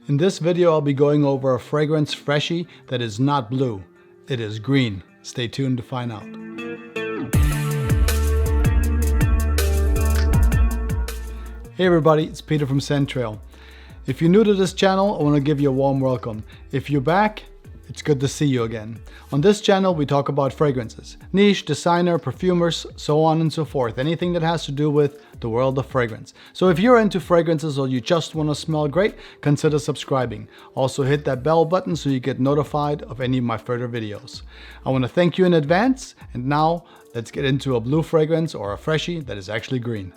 In this video, I'll be going over a fragrance freshie that is not blue. It is green. Stay tuned to find out. Hey everybody, it's Peter from Centrail. If you're new to this channel, I want to give you a warm welcome. If you're back, it's good to see you again. On this channel, we talk about fragrances, niche, designer, perfumers, so on and so forth. Anything that has to do with the world of fragrance. So if you're into fragrances or you just want to smell great, consider subscribing. Also hit that bell button so you get notified of any of my further videos. I want to thank you in advance, and now let's get into a blue fragrance or a freshie that is actually green.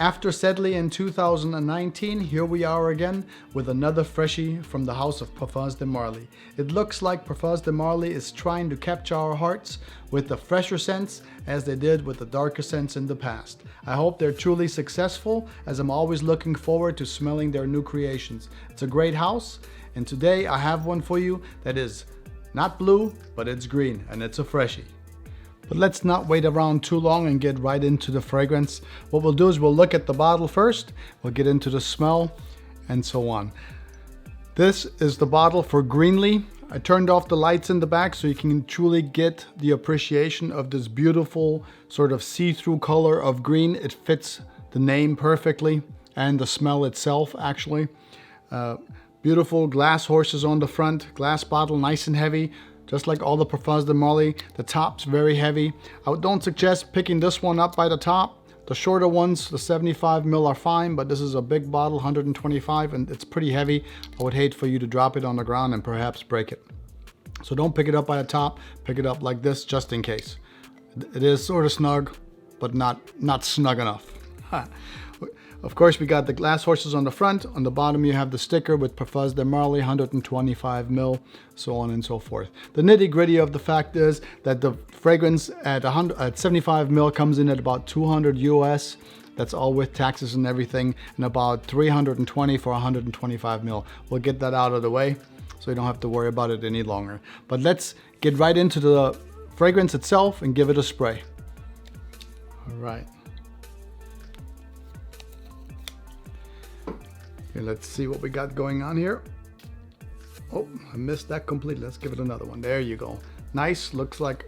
After Sedley in 2019, here we are again with another freshie from the house of Parfums de Marly. It looks like Parfums de Marly is trying to capture our hearts with the fresher scents as they did with the darker scents in the past. I hope they're truly successful, as I'm always looking forward to smelling their new creations. It's a great house, and today I have one for you that is not blue, but it's green, and it's a freshie. But let's not wait around too long and get right into the fragrance. What we'll do is we'll look at the bottle first, we'll get into the smell, and so on. This is the bottle for Greenley. I turned off the lights in the back so you can truly get the appreciation of this beautiful sort of see-through color of green. It fits the name perfectly, and the smell itself actually. Beautiful glass horses on the front, glass bottle, nice and heavy. Just like all the Parfums de Marly, the top's very heavy. I don't suggest picking this one up by the top. The shorter ones, the 75 ml are fine, but this is a big bottle, 125, and it's pretty heavy. I would hate for you to drop it on the ground and perhaps break it. So don't pick it up by the top, pick it up like this just in case. It is sort of snug, but not snug enough. Of course, we got the glass horses on the front. On the bottom, you have the sticker with Parfums de Marly, 125 ml, so on and so forth. The nitty gritty of the fact is that the fragrance at 75 ml comes in at about 200 US. That's all with taxes and everything, and about 320 for 125 ml. We'll get that out of the way so you don't have to worry about it any longer. But let's get right into the fragrance itself and give it a spray. All right. Okay, let's see what we got going on here. Oh, I missed that completely. Let's give it another one. There you go. Nice, looks like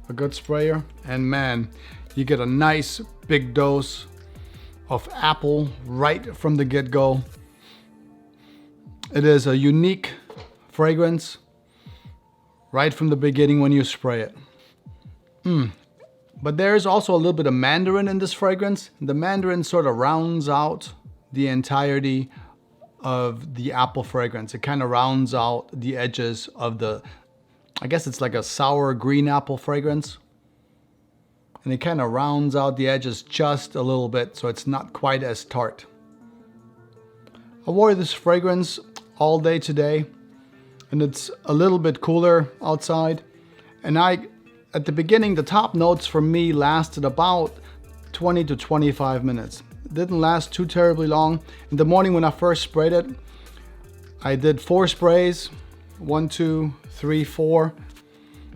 a good sprayer. And man, you get a nice big dose of apple right from the get-go. It is a unique fragrance right from the beginning when you spray it. But there's also a little bit of mandarin in this fragrance. The mandarin sort of rounds out the entirety of the apple fragrance. It kind of rounds out the edges of the, I guess it's like a sour green apple fragrance. And it kind of rounds out the edges just a little bit, so it's not quite as tart. I wore this fragrance all day today, and it's a little bit cooler outside. And at the beginning, the top notes for me lasted about 20 to 25 minutes. It didn't last too terribly long. In the morning when I first sprayed it, I did 4 sprays, 1, 2, 3, 4.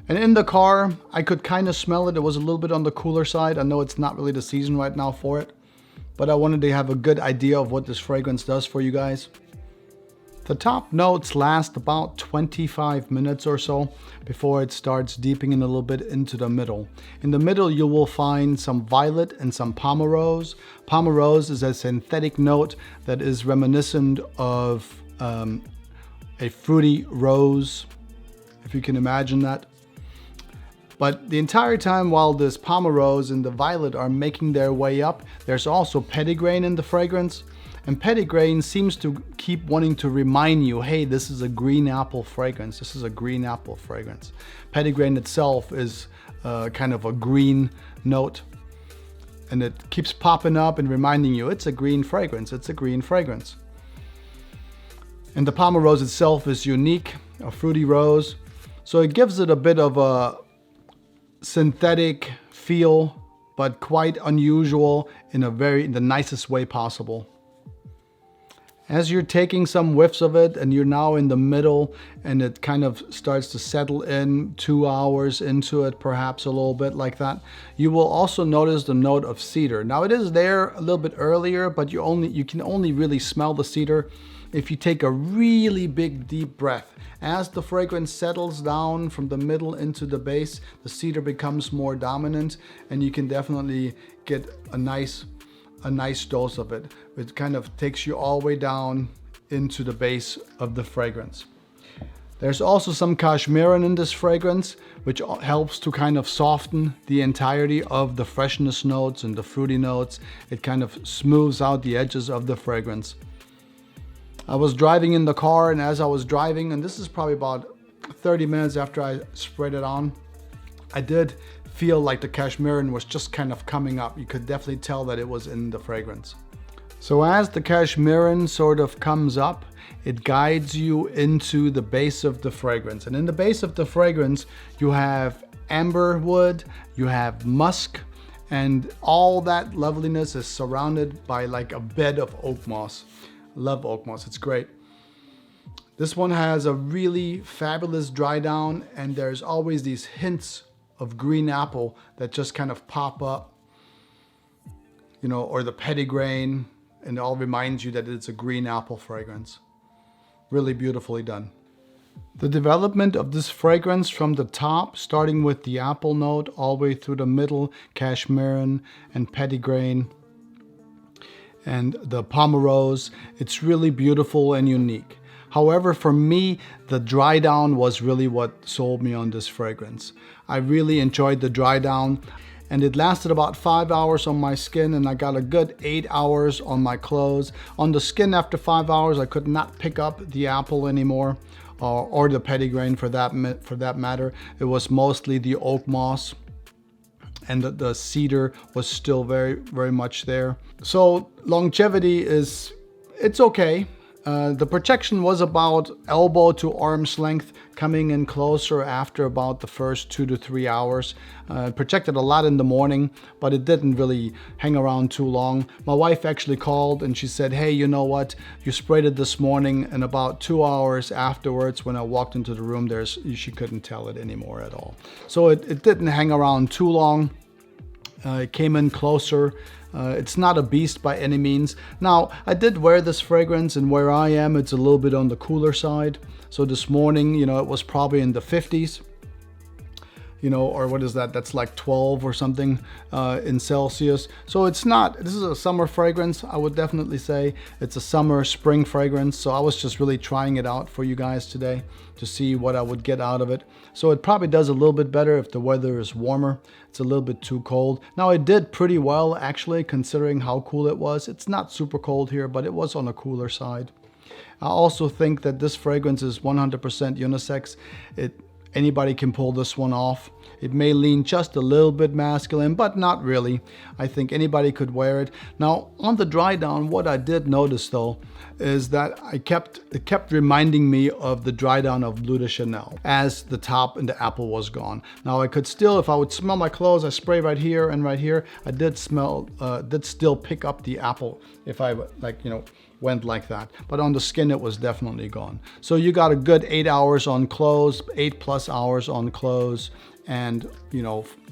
And in the car, I could kind of smell it. It was a little bit on the cooler side. I know it's not really the season right now for it, but I wanted to have a good idea of what this fragrance does for you guys. The top notes last about 25 minutes or so before it starts deepening a little bit into the middle. In the middle, you will find some violet and some pomerose. Pomerose is a synthetic note that is reminiscent of a fruity rose, if you can imagine that. But the entire time while this pomerose and the violet are making their way up, there's also petitgrain in the fragrance. And petitgrain seems to keep wanting to remind you, hey, this is a green apple fragrance. This is a green apple fragrance. Petitgrain itself is kind of a green note. And it keeps popping up and reminding you, it's a green fragrance. It's a green fragrance. And the pomerose itself is unique, a fruity rose. So it gives it a bit of a synthetic feel, but quite unusual in the nicest way possible. As you're taking some whiffs of it and you're now in the middle and it kind of starts to settle in 2 hours into it, perhaps a little bit like that, you will also notice the note of cedar. Now it is there a little bit earlier, but you can only really smell the cedar if you take a really big deep breath. As the fragrance settles down from the middle into the base, the cedar becomes more dominant, and you can definitely get a nice dose of it. It kind of takes you all the way down into the base of the fragrance. There's also some cashmeran in this fragrance, which helps to kind of soften the entirety of the freshness notes and the fruity notes. It kind of smooths out the edges of the fragrance. I was driving in the car, and as I was driving, and this is probably about 30 minutes after I sprayed it on, I did feel like the cashmeran was just kind of coming up. You could definitely tell that it was in the fragrance. So as the cashmeran sort of comes up, it guides you into the base of the fragrance. And in the base of the fragrance, you have amber wood, you have musk, and all that loveliness is surrounded by like a bed of oak moss. Love oak moss, it's great. This one has a really fabulous dry down, and there's always these hints of green apple that just kind of pop up, you know, or the petitgrain, and it all reminds you that it's a green apple fragrance. Really beautifully done. The development of this fragrance from the top, starting with the apple note, all the way through the middle, cashmeran and petitgrain, and the pomerose, it's really beautiful and unique. However, for me, the dry down was really what sold me on this fragrance. I really enjoyed the dry down, and it lasted about 5 hours on my skin, and I got a good 8 hours on my clothes. On the skin after 5 hours, I could not pick up the apple anymore, or the petitgrain for that matter. It was mostly the oak moss, and the cedar was still very, very much there. So longevity it's okay. The projection was about elbow to arm's length, coming in closer after about the first 2 to 3 hours. Projected a lot in the morning, but it didn't really hang around too long. My wife actually called and she said, hey, you know what? You sprayed it this morning, and about 2 hours afterwards when I walked into the room, she couldn't tell it anymore at all. So it didn't hang around too long. It came in closer. It's not a beast by any means. Now, I did wear this fragrance, and where I am, it's a little bit on the cooler side. So this morning, you know, it was probably in the 50s, you know, or what is that? That's like 12 or something in Celsius. So this is a summer fragrance, I would definitely say. It's a summer, spring fragrance. So I was just really trying it out for you guys today to see what I would get out of it. So it probably does a little bit better if the weather is warmer. It's a little bit too cold. Now it did pretty well actually, considering how cool it was. It's not super cold here, but it was on the cooler side. I also think that this fragrance is 100% unisex. Anybody can pull this one off. It may lean just a little bit masculine, but not really. I think anybody could wear it. Now, on the dry down, what I did notice though, is that it kept reminding me of the dry down of Bleu de Chanel as the top and the apple was gone. Now I could still, if I would smell my clothes, I spray right here and right here, I did still pick up the apple if I went like that. But on the skin, it was definitely gone. So you got a good 8 hours on clothes, 8+ hours on clothes, and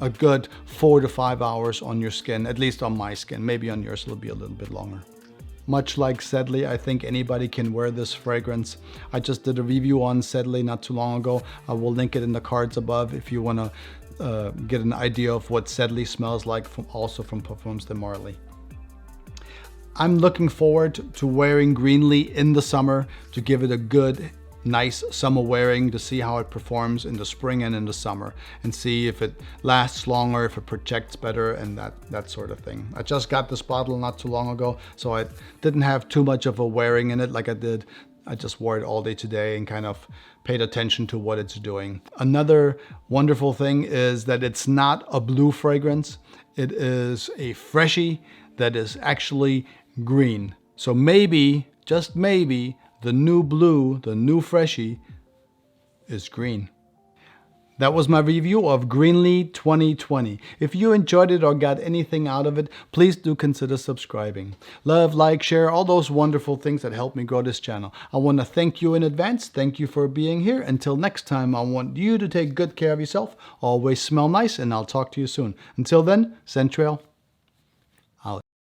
a good 4 to 5 hours on your skin, at least on my skin. Maybe on yours it'll be a little bit longer. Much like Sedley, I think anybody can wear this fragrance. I just did a review on Sedley not too long ago. I will link it in the cards above if you want to get an idea of what Sedley smells like, also from Parfums de Marly. I'm looking forward to wearing Greenley in the summer to give it a good, nice summer wearing, to see how it performs in the spring and in the summer, and see if it lasts longer, if it projects better, and that sort of thing. I just got this bottle not too long ago, so I didn't have too much of a wearing in it like I did. I just wore it all day today and kind of paid attention to what it's doing. Another wonderful thing is that it's not a blue fragrance. It is a freshie that is actually green. So maybe, just maybe, the new blue, the new freshie, is green. That was my review of Greenley 2020. If you enjoyed it or got anything out of it, please do consider subscribing. Love, like, share, all those wonderful things that help me grow this channel. I want to thank you in advance. Thank you for being here. Until next time, I want you to take good care of yourself. Always smell nice, and I'll talk to you soon. Until then, scent trail.